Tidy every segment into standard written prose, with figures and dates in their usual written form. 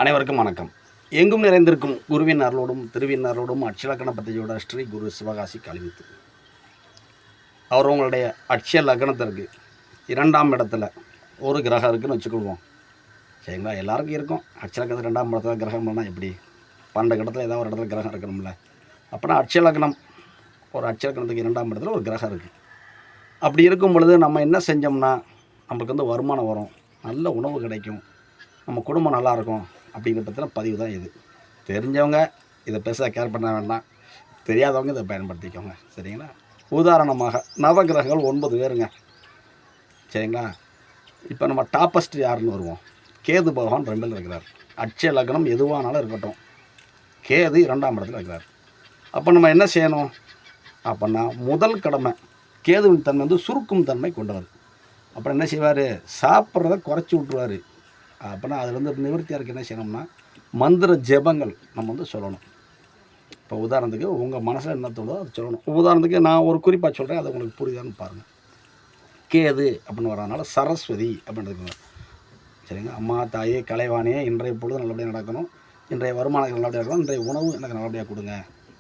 அனைவருக்கும் வணக்கம். எங்கும் நிறைந்திருக்கும் குருவின் அருளோடும் திருவின் அருளோடும் அட்சலக்கண பத்தியோட ஸ்ரீ குரு சிவகாசி காளிமுத்து. அவர் உங்களுடைய அட்சய லக்னத்திற்கு 2ஆம் இடத்துல ஒரு கிரகம் இருக்குதுன்னு வச்சுக்கொள்வோம். சரிங்களா? எல்லாருக்கும் இருக்கும். அட்சலக்கணத்துக்கு 2ஆம் இடத்துல கிரகம் இல்லைனா எப்படி? 12 இடத்துல ஏதாவது ஒரு இடத்துல கிரகம் இருக்கணும்ல. அப்போனா அட்சய லக்னம், ஒரு அட்சலக்கணத்துக்கு 2ஆம் இடத்துல ஒரு கிரகம் இருக்குது. அப்படி இருக்கும் பொழுது நம்ம என்ன செஞ்சோம்னா நம்மளுக்கு வந்து வருமானம் வரும், நல்ல உணவு கிடைக்கும், நம்ம குடும்பம் நல்லாயிருக்கும் அப்படிங்கிற பற்றின பதிவு தான் இது. தெரிஞ்சவங்க இதை பெருசாக கேர் பண்ண வேண்டாம், தெரியாதவங்க இதை பயன்படுத்திக்கோங்க. சரிங்களா? உதாரணமாக நவகிரகங்கள் 9 பேருங்க. சரிங்களா? இப்போ நம்ம டாப்பஸ்ட் யாருன்னு வருவோம். கேது பகவான் 2ல் இருக்கிறார். அட்சய லக்னம் எதுவானாலும் இருக்கட்டும், கேது 2ஆம் இடத்துல இருக்கிறார். அப்போ நம்ம என்ன செய்யணும் அப்படின்னா, முதல் கடமை, கேதுவின் தன்மை வந்து சுருக்கும் தன்மை கொண்டவர். அப்புறம் என்ன செய்வார், சாப்பிட்றத குறைச்சி விட்ருவார். அப்படின்னா அதுலேருந்து நிவர்த்தியாருக்கு என்ன செய்யணும்னா, மந்திர ஜெபங்கள் நம்ம வந்து சொல்லணும். இப்போ உதாரணத்துக்கு உங்கள் மனசில் என்ன தோணுதோ அது சொல்லணும். உதாரணத்துக்கு நான் ஒரு குறிப்பாக சொல்கிறேன், அது உங்களுக்கு புரியுதான்னு பாருங்கள். கேது அப்படின்னு வரதுனால சரஸ்வதி அப்படின்றது. சரிங்க? அம்மா தாயே கலைவாணியே இன்றைய பொழுது நல்லபடியாக நடக்கணும், இன்றைய வருமானங்கள் நல்லபடியாக இருக்கணும், இன்றைய உணவு எனக்கு நல்லபடியாக கொடுங்க.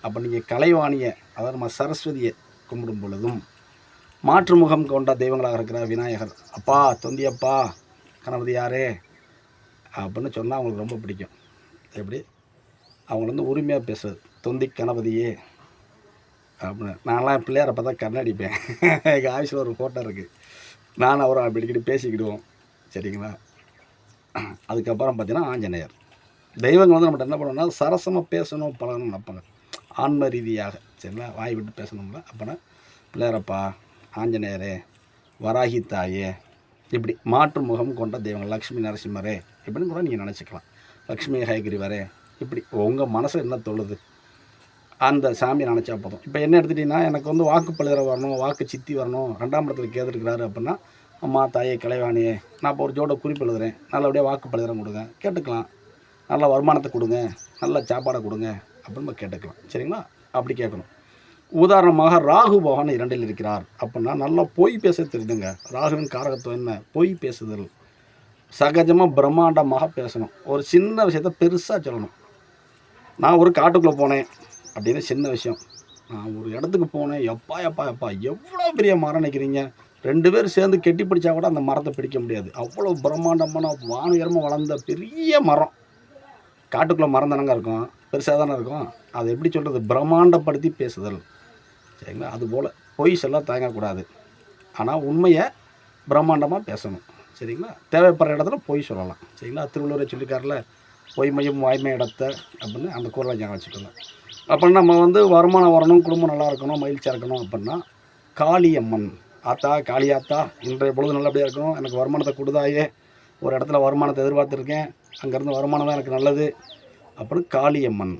அப்போ நீங்கள் கலைவாணியை, அதாவது நம்ம சரஸ்வதியை கும்பிடும் பொழுதும், மாற்று முகம் கொண்ட தெய்வங்களாக இருக்கிற விநாயகர், அப்பா தொந்தியப்பா கணபதி யாரே அப்படின்னு சொன்னால் அவங்களுக்கு ரொம்ப பிடிக்கும். எப்படி அவங்க வந்து உரிமையாக பேசுறது, தொந்தி கணபதியே அப்படின்னு. நான்லாம் பிள்ளையாரை பார்த்தா கண்ணடிப்பேன். எங்கள் ஆஃபீஸில் ஒரு ஃபோட்டோ இருக்குது, நானும் அவரை அடிக்கடி பேசிக்கிடுவோம். சரிங்களா? அதுக்கப்புறம் பார்த்தீங்கன்னா ஆஞ்சநேயர். தெய்வங்கள் வந்து நம்மகிட்ட என்ன பண்ணணும்னா சரசமாக பேசணும், பழகணும்னு நினைப்பாங்க, ஆன்ம ரீதியாக. சரிங்களா? வாய் விட்டு பேசணும்ல. அப்போனா பிள்ளையாரப்பா, ஆஞ்சநேயரே, வராகி தாயே, இப்படி மாற்று முகம் கொண்ட தெய்வங்கள், லக்ஷ்மி நரசிம்மரே இப்படின்னு கூட நீங்கள் நினச்சிக்கலாம். லக்ஷ்மி ஹயகிரிவரே, இப்படி உங்கள் மனசில் என்ன தொழுது அந்த சாமியை நினச்சா போதும். இப்போ என்ன எடுத்துட்டிங்கன்னா, எனக்கு வந்து வாக்கு பழுதரை வரணும், வாக்கு சித்தி வரணும், 2ஆம் இடத்துல கேது இருக்கிறாரு அப்படின்னா, அம்மா தாயே கலைவாணியே, நான் இப்போ ஒரு ஜோட குறிப்பு எழுதுறேன், நல்லபடியாக வாக்கு பழுதரம் கொடுங்க, கேட்டுக்கலாம். நல்ல வருமானத்தை கொடுங்க, நல்ல சாப்பாடை கொடுங்க அப்படின்னு கேட்டுக்கலாம். சரிங்களா? அப்படி கேட்கணும். உதாரணமாக ராகு பகவான் 2ல் இருக்கிறார் அப்படின்னா, நல்லா பொய் பேச தெரிஞ்சுங்க. ராகுவின் காரகத்துவம் என்ன? பொய் பேசுதல். சகஜமாக பிரம்மாண்டமாக பேசணும். ஒரு சின்ன விஷயத்த பெருசாக சொல்லணும். நான் ஒரு காட்டுக்குள்ளே போனேன் அப்படின்னு சின்ன விஷயம். நான் ஒரு இடத்துக்கு போனேன், எப்பா எப்பா எப்பா எவ்வளோ பெரிய மரம் நிற்கிறீங்க, 2 பேர் சேர்ந்து கெட்டி பிடிச்சா கூட அந்த மரத்தை பிடிக்க முடியாது, அவ்வளோ பிரம்மாண்டமான வானுயரமாக வளர்ந்த பெரிய மரம். காட்டுக்குள்ளே மரம் தானங்க இருக்கும், பெருசாக தானே இருக்கும். அதை எப்படி சொல்கிறது, பிரம்மாண்டப்படுத்தி பேசுதல். சரிங்களா? அதுபோல் பொய் சொல்ல தயங்கக்கூடாது, ஆனால் உண்மையை பிரம்மாண்டமாக பேசணும். சரிங்களா? தேவைப்படுற இடத்துல பொய் சொல்லலாம். சரிங்களா? திருவள்ளுவரை சொல்லிக்காரில், பொய்மையும் வாய்மை இடத்த அப்படின்னு அந்த குரலை ஞாபகம் வச்சுக்கோங்க. அப்படின்னா நம்ம வந்து வருமானம் வரணும், குடும்பம் நல்லா இருக்கணும், மகிழ்ச்சியாக இருக்கணும் அப்படின்னா, காளியம்மன் ஆத்தா, காளியாத்தா இன்றைய பொழுது நல்லபடியாக இருக்கணும், எனக்கு வருமானத்தை கொடுதாயே, ஒரு இடத்துல வருமானத்தை எதிர்பார்த்துருக்கேன், அங்கேருந்து வருமானம் தான் எனக்கு நல்லது அப்படின்னு காளியம்மன்,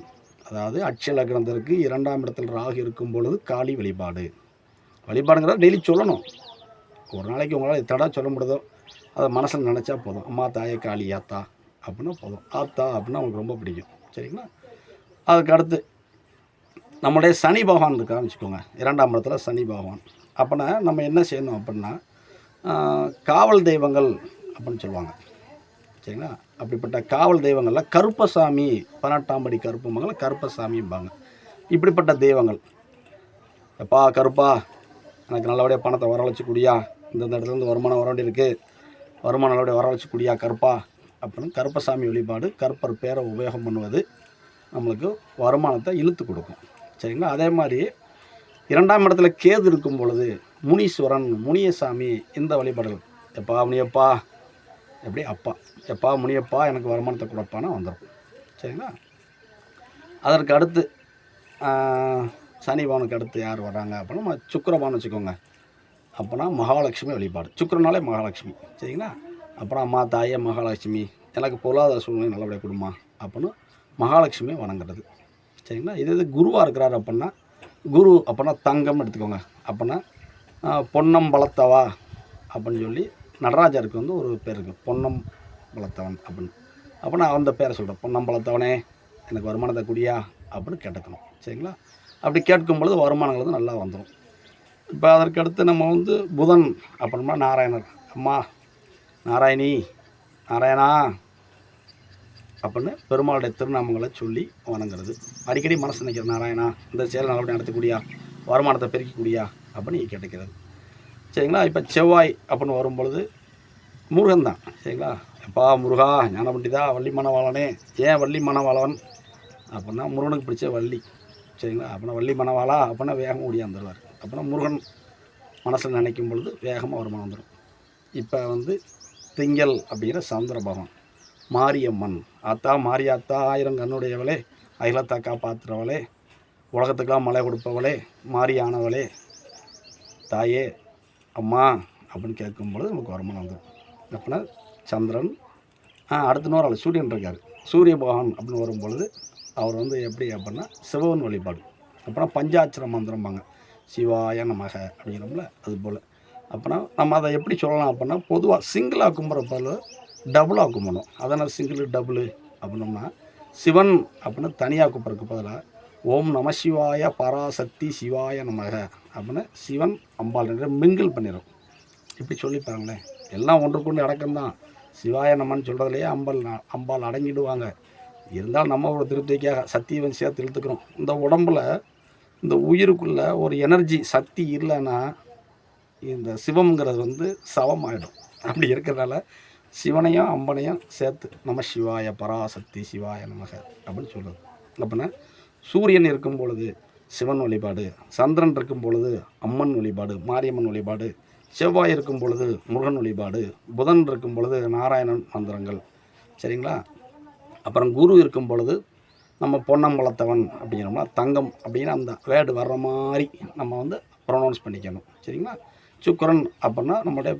அதாவது அட்சய லக்னத்திற்கு 2ஆம் இடத்தில் ராகு இருக்கும் பொழுது காளி வழிபாடு. வழிபாடுங்கிறத டெய்லி சொல்லணும். ஒரு நாளைக்கு உங்களால் தடா சொல்ல முடியுதோ அதை மனசில் நினச்சா போதும். அம்மா தாயே காளி ஆத்தா அப்படின்னா போதும். ஆத்தா அப்படின்னா அவங்களுக்கு ரொம்ப பிடிக்கும். சரிங்களா? அதுக்கு அடுத்து நம்முடைய சனி பகவான் இருக்கான்னு வச்சுக்கோங்க, 2ஆம் இடத்துல சனி பகவான். அப்படின்னா நம்ம என்ன செய்யணும் அப்படின்னா, காவல் தெய்வங்கள் அப்படின்னு சொல்லுவாங்க. சரிங்களா? அப்படிப்பட்ட காவல் தெய்வங்களில் கருப்பசாமி, 18ஆம் படி கருப்புமங்கள கருப்பசாமிம்பாங்க. இப்படிப்பட்ட தெய்வங்கள், எப்பா கருப்பா எனக்கு நல்லபடியாக பணத்தை வரவழைச்சி கூடியா, இந்தந்த இடத்துலேருந்து வருமானம் வர வேண்டியிருக்கு, வருமானம் நல்லபடியாக வரவழைச்சி கூடியா கருப்பா அப்படின்னு கருப்பசாமி வழிபாடு, கருப்பர் பேரை உபயோகம் பண்ணுவது நம்மளுக்கு வருமானத்தை இழுத்து கொடுக்கும். சரிங்களா? அதே மாதிரி 2ஆம் இடத்துல கேது இருக்கும் பொழுது முனீஸ்வரன், முனியசாமி, இந்த வழிபாடுகள், எப்பா முனியப்பா, எப்படி அப்பா, எப்பா முனியப்பா எனக்கு வருமானத்தை கொடுப்பானா வந்துடும். சரிங்களா? அதற்கு அடுத்து சனி பவனுக்கு அடுத்து யார் வராங்க அப்படின்னா, நம்ம சுக்கிரபான்னு வச்சுக்கோங்க. அப்போனா மகாலட்சுமி வழிபாடு, சுக்கிரனாலே மகாலட்சுமி. சரிங்களா? அப்புறம் அம்மா தாயே மகாலட்சுமி, எனக்கு பொருளாதார சூழ்நிலை நல்லபடியாக கொடுமா அப்படின்னு மகாலட்சுமியை வணங்குறது. சரிங்களா? இது குருவாக இருக்கிறார் அப்படின்னா, குரு அப்படின்னா தங்கம் எடுத்துக்கோங்க. அப்படின்னா பொன்னம் பலத்தவா அப்படின்னு சொல்லி நடராஜருக்கு வந்து ஒரு பேர் இருக்குது, பொன்னம் பலத்தவன் அப்படின்னு. அப்படின்னா அந்த பேரை சொல்கிறேன், பொன்னம் பலத்தவனே எனக்கு வருமானத்தை கூடியா அப்படின்னு கேட்டுக்கணும். சரிங்களா? அப்படி கேட்கும் பொழுது வருமானங்கள் வந்து நல்லா வந்துடும். இப்போ அதற்கு அடுத்து நம்ம வந்து புதன் அப்படின்னா நாராயணர், அம்மா நாராயணி, நாராயணா அப்படின்னு பெருமாளுடைய திருநாமங்களை சொல்லி வணங்குறது. அடிக்கடி மனசு நினைக்கிற நாராயணா இந்த செயல் நல்லபடியாக நடத்தக்கூடியா, வருமானத்தை பெருக்கக்கூடியா அப்படின்னு நீங்கள் கேட்டுக்கிறது. சரிங்களா. இப்போ செவ்வாய் அப்படின்னு வரும்பொழுது முருகன் தான். சரிங்களா. எப்பா முருகா ஞான பண்டிதா வள்ளி மணவாளனே. ஏன் வள்ளி மணவாளன் அப்படின்னா முருகனுக்கு பிடிச்ச வள்ளி. சரிங்களா. அப்படின்னா வள்ளி மணவாளா அப்படின்னா வேகமாக ஓடியாந்துருவார். அப்படின்னா முருகன் மனசில் நினைக்கும் பொழுது வேகமாக வருமானம் வந்துடும். இப்போ திங்கள் அப்படிங்கிற சந்திர பகவான், மாரியம்மன் ஆத்தா மாரியாத்தா ஆயிரம் கண்ணுடையவளே, அகிலத்தா காப்பாற்றுறவளே, உலகத்துக்கெல்லாம் மழை கொடுப்பவளே, மாரியானவளே, தாயே அம்மா அப்படின்னு கேட்கும்பொழுது நமக்கு வருமானம் வந்துடும். அப்படின்னா சந்திரன். அடுத்த நாள் சூரியன் இருக்கார். சூரிய பகவான் அப்படின்னு வரும்பொழுது அவர் எப்படி அப்படின்னா சிவன் வழிபாடு. அப்புறம் பஞ்சாட்சர மந்திரம்பாங்க, சிவாய நமக அப்படிங்கிறோம்ல, அது போல். அப்படின்னா நம்ம அதை எப்படி சொல்லலாம் அப்படின்னா பொதுவாக சிங்கிளாக கும்புறப்பால் டபுளாக கும்பணும். அதனால் சிங்கிள் டபுளு அப்படின்னோம்னா சிவன் அப்படின்னு தனியாக கும்புறதுக்கு பதிலாக ஓம் நம சிவாய பராசக்தி சிவாய நமக அப்படின்னு சிவன் அம்பாள் மிங்கிள் பண்ணிடும். இப்படி சொல்லி பாருங்களேன், எல்லாம் ஒன்றுக்கொண்டு அடக்கம்தான். சிவாய நமன்னு சொல்கிறதுலையே அம்பாள் அடங்கிடுவாங்க. இருந்தாலும் நம்ம ஒரு திருப்திக்காக சக்தியை சேர்த்து இழுத்துக்கிறோம். இந்த உடம்பில் இந்த உயிருக்குள்ளே ஒரு எனர்ஜி சக்தி இல்லைன்னா இந்த சிவம்ங்கிறது சவம் ஆகிடும். அப்படி இருக்கிறதால சிவனையும் அம்பனையும் சேர்த்து நம சிவாய பராசக்தி சிவாய நமக அப்படின்னு சொல்கிறது. அப்படின்னா சூரியன் இருக்கும் பொழுது சிவன் வழிபாடு, சந்திரன் இருக்கும் பொழுது அம்மன் வழிபாடு, மாரியம்மன் வழிபாடு, செவ்வாய் இருக்கும் பொழுது முருகன் வழிபாடு, புதன் இருக்கும் பொழுது நாராயணன் மந்திரங்கள். சரிங்களா. அப்புறம் குரு இருக்கும் பொழுது நம்ம பொன்னம்பலத்தவன் அப்படிங்கிறோம்னா தங்கம் அப்படின்னு அந்த வேர்டு வர்ற மாதிரி நம்ம ப்ரொனவுன்ஸ் பண்ணிக்கணும். சரிங்களா. சுக்கரன் அப்படின்னா நம்மளுடைய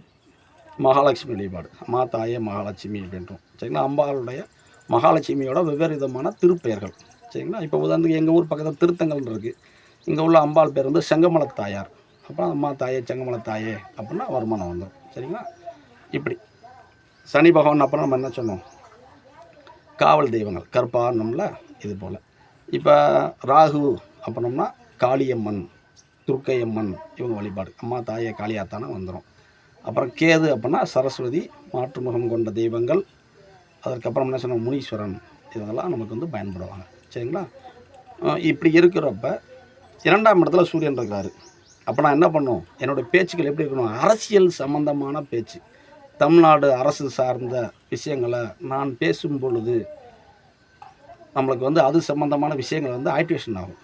மகாலட்சுமி வழிபாடு, அம்மா தாயே மகாலட்சுமி அப்படின்றோம். சரிங்களா. அம்பாளுடைய மகாலட்சுமியோட வெவ்வேறு விதமான திருப்பெயர்கள். சரிங்களா. இப்போ உதாரணத்துக்கு எங்கள் ஊர் பக்கத்தில் திருத்தங்கல் இருக்குது. இங்கே உள்ள அம்பாள் பேர் செங்கமலத்தாயார். அப்புறம் அம்மா தாயே செங்கமலத்தாயே அப்படின்னா வருமானம் வந்துடும். சரிங்களா. இப்படி சனி பகவான் அப்புறம் நம்ம என்ன சொன்னோம், காவல் தெய்வங்கள் கற்பானம்ல, இது போல். இப்போ ராகு அப்படின்னோம்னா காளியம்மன், துர்க்கையம்மன், இவங்க வழிபாடு, அம்மா தாயே காளியாத்தானே வந்துடும். அப்புறம் கேது அப்படின்னா சரஸ்வதி, மாற்றுமுகம் கொண்ட தெய்வங்கள். அதற்கப்புறம் என்ன சொன்னோம், முனீஸ்வரன், இவங்கெல்லாம் நமக்கு பயன்படுவாங்க. சரிங்களா. இப்படி இருக்கிறப்ப 2ஆம் இடத்துல சூரியன் இருக்கிறாரு. அப்போ நான் என்ன பண்ணும், என்னோடய பேச்சுக்கள் எப்படி இருக்கணும், அரசியல் சம்பந்தமான பேச்சு, தமிழ்நாடு அரசு சார்ந்த விஷயங்களை நான் பேசும் பொழுது நம்மளுக்கு அது சம்மந்தமான விஷயங்கள் ஆக்டிவேஷன் ஆகும்.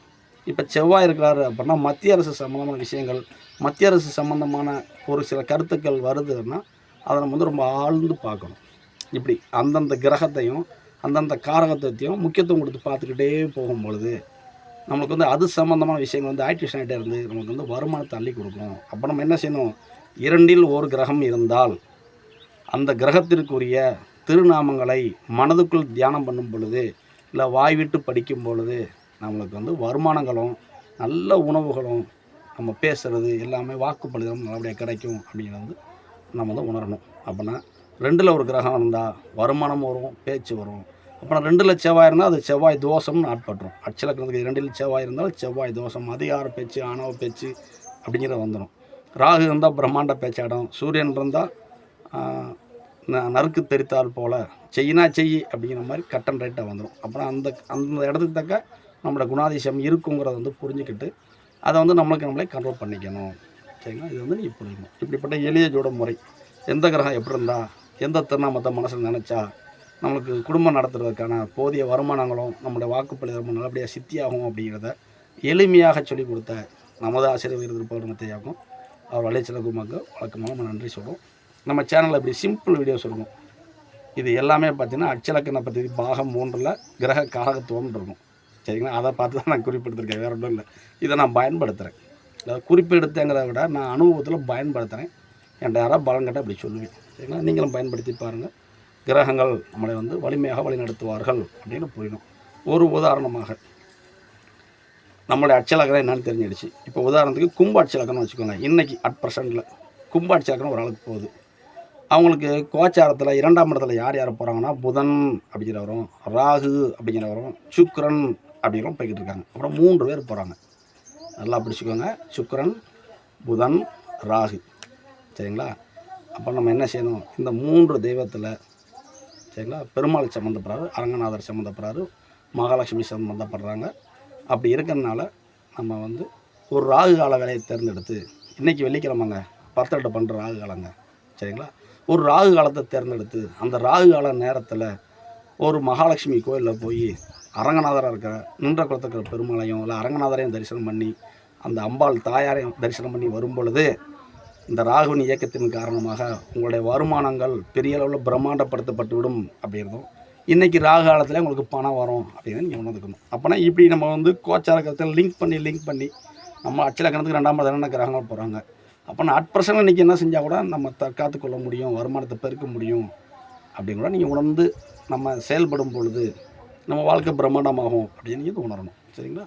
இப்போ செவ்வாய் இருக்கிறாரு அப்படின்னா மத்திய அரசு சம்மந்தமான விஷயங்கள், மத்திய அரசு சம்மந்தமான ஒரு சில கருத்துக்கள் வருதுன்னா அதை நம்ம ரொம்ப ஆழ்ந்து பார்க்கணும். இப்படி அந்தந்த கிரகத்தையும் அந்தந்த காரகத்தையும் முக்கியத்துவம் கொடுத்து பார்த்துக்கிட்டே போகும்பொழுது நம்மளுக்கு அது சம்மந்தமான விஷயங்கள் ஆக்டிவேஷன் ஆகிட்டே இருந்து நமக்கு வருமானத்தை அள்ளி கொடுக்கும். அப்போ நம்ம என்ன செய்யணும், 2இல் ஒரு கிரகம் இருந்தால் அந்த கிரகத்திற்குரிய திருநாமங்களை மனதுக்குள் தியானம் பண்ணும் பொழுது, இல்லை வாய் விட்டு படிக்கும் பொழுது நம்மளுக்கு வருமானங்களும் நல்ல உணவுகளும் நம்ம பேசுகிறது எல்லாமே வாக்குப்பளிதம் நல்லபடியாக கிடைக்கும் அப்படிங்கிறது நம்ம உணரணும். அப்படின்னா 2இல் ஒரு கிரகம் இருந்தால் வருமானம் வரும், பேச்சு வரும். அப்புறம் 2இல் செவ்வாய் இருந்தால் அது செவ்வாய் தோஷம்னு ஆட்பட்டுரும். அச்சலக்கிறதுக்கு 2இல் செவ்வாய் இருந்தால் செவ்வாய் தோஷம், அதிகார பேச்சு, ஆணவ பேச்சு அப்படிங்கிறது வந்துடும். ராகு இருந்தால் பிரம்மாண்ட பேச்சாடும். சூரியன் இருந்தால் நறுக்கு தெரித்தால் போல் செய்யினா செய் அப்படிங்கிற மாதிரி கட் அண்ட் ரைட்டாக வந்துடும். அப்புறம் அந்த அந்த இடத்துக்கு தக்க நம்மளோட குணாதிசயம் இருக்குங்கிறத புரிஞ்சுக்கிட்டு அதை நம்மளே கண்ட்ரோல் பண்ணிக்கணும். சரிங்களா. இது நீ புரியணும். இப்படிப்பட்ட எளிய ஜோட முறை, எந்த கிரகம் எப்படி இருந்தால் எந்த திருநாமத்தை மனசில் நினச்சா நம்மளுக்கு குடும்பம் நடத்துறதுக்கான போதிய வருமானங்களும் நம்மளுடைய வாக்குப்பளிதமும் நல்லபடியாக சித்தியாகும் அப்படிங்கிறத எளிமையாக சொல்லிக் கொடுத்த நமது ஆசிரியர் விருது அவர் வலைச்சலகுமாக்கு வழக்கமாக நம்ம நன்றி சொல்லுவோம். நம்ம சேனலில் இப்படி சிம்பிள் வீடியோஸ் இருக்கும். இது எல்லாமே பார்த்திங்கன்னா அச்சலக்கணை பற்றி பாகம் 3ல் கிரக காரகத்துவம்னு இருக்கும். சரிங்களா. அதை பார்த்து தான் நான் குறிப்பெடுத்திருக்கேன், வேறு ஒன்றும் இல்லை. இதை நான் பயன்படுத்துகிறேன். அதாவது குறிப்பெடுத்தேங்கிறத விட நான் அனுபவத்தில் பயன்படுத்துகிறேன். என்கிட்ட யாராவது பலன் கேட்டால் அப்படி சொல்லுவேன். சரிங்களா. நீங்களும் பயன்படுத்தி பாருங்கள். கிரகங்கள் நம்மளை வலிமையாக வழிநடத்துவார்கள் அப்படின்னு புரியணும். ஒரு உதாரணமாக நம்மளுடைய அச்சலக்கணம் என்னென்னு தெரிஞ்சிடுச்சு. இப்போ உதாரணத்துக்கு கும்ப அச்சலக்கணம் வச்சுக்கோங்க. இன்றைக்கி அட் ப்ரெசென்ட்டில் கும்ப அச்சலக்கணம் ஒரு ஆளுக்கு போகுது. அவங்களுக்கு கோச்சாரத்தில் 2ஆம் இடத்துல யார் யார் போகிறாங்கன்னா புதன் அப்படிங்கிறவரும், ராகு அப்படிங்கிறவரும், சுக்கிரன் அப்படிங்கிறவரும் போய்கிட்டு இருக்காங்க. அப்புறம் 3 பேர் போகிறாங்க. நல்லா பிடிச்சிக்கோங்க, சுக்கிரன், புதன், ராகு. சரிங்களா. அப்போ நம்ம என்ன செய்யணும், இந்த 3 தெய்வத்தில் சரிங்களா. பெருமாள் சம்மந்தப்படுறாரு, அரங்கநாதர் சம்மந்தப்படுறாரு, மகாலட்சுமி சம்மந்தப்படுறாங்க. அப்படி இருக்கிறதுனால நம்ம வந்து ஒரு ராகு கால வேலையை தேர்ந்தெடுத்து, இன்றைக்கி வெள்ளிக்கிழமைங்க, பர்த்தடை பண்ணுற ராகு காலங்க, சரிங்களா. ஒரு ராகு காலத்தை தேர்ந்தெடுத்து அந்த ராகு கால நேரத்தில் ஒரு மகாலட்சுமி கோயிலில் போய் அரங்கநாதராக இருக்கிற நின்ற குளத்துக்கிற பெருமாளையும் இல்லை அரங்கநாதரையும் தரிசனம் பண்ணி அந்த அம்பாள் தாயாரையும் தரிசனம் பண்ணி வரும் பொழுது இந்த ராகுவின் இயக்கத்தின் காரணமாக உங்களுடைய வருமானங்கள் பெரிய அளவில் பிரம்மாண்டப்படுத்தப்பட்டுவிடும் அப்படின்றதும், இன்றைக்கி ராகு காலத்தில் உங்களுக்கு பணம் வரும் அப்படின்னு நீங்கள் உணர்ந்துக்கணும். அப்போனா இப்படி நம்ம வந்து கோச்சாரத்தில் லிங்க் பண்ணி நம்ம அட்சலக்கணத்துக்கு 2ஆம் இடம் என்ன கிரகங்கள் போகிறாங்க. அப்போ நான் அட்பர்சன்ட் இன்றைக்கி என்ன செஞ்சால் கூட நம்ம தற்காத்துக்கொள்ள முடியும், வருமானத்தை பெருக்க முடியும் அப்படின்னு கூட நீங்கள் உணர்ந்து நம்ம செயல்படும் பொழுது நம்ம வாழ்க்கை பிரம்மாண்டமாகும் அப்படின்னு நீங்கள் உணரணும். சரிங்களா.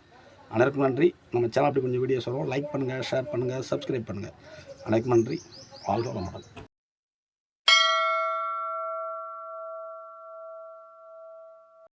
அனைவருக்கும் நன்றி. நம்ம சேனல் அப்படி கொஞ்சம் வீடியோஸ் வரும், லைக் பண்ணுங்கள், ஷேர் பண்ணுங்கள், சப்ஸ்கிரைப் பண்ணுங்கள். அனைவருக்கும் நன்றி. வாழ்க வளமுடன்.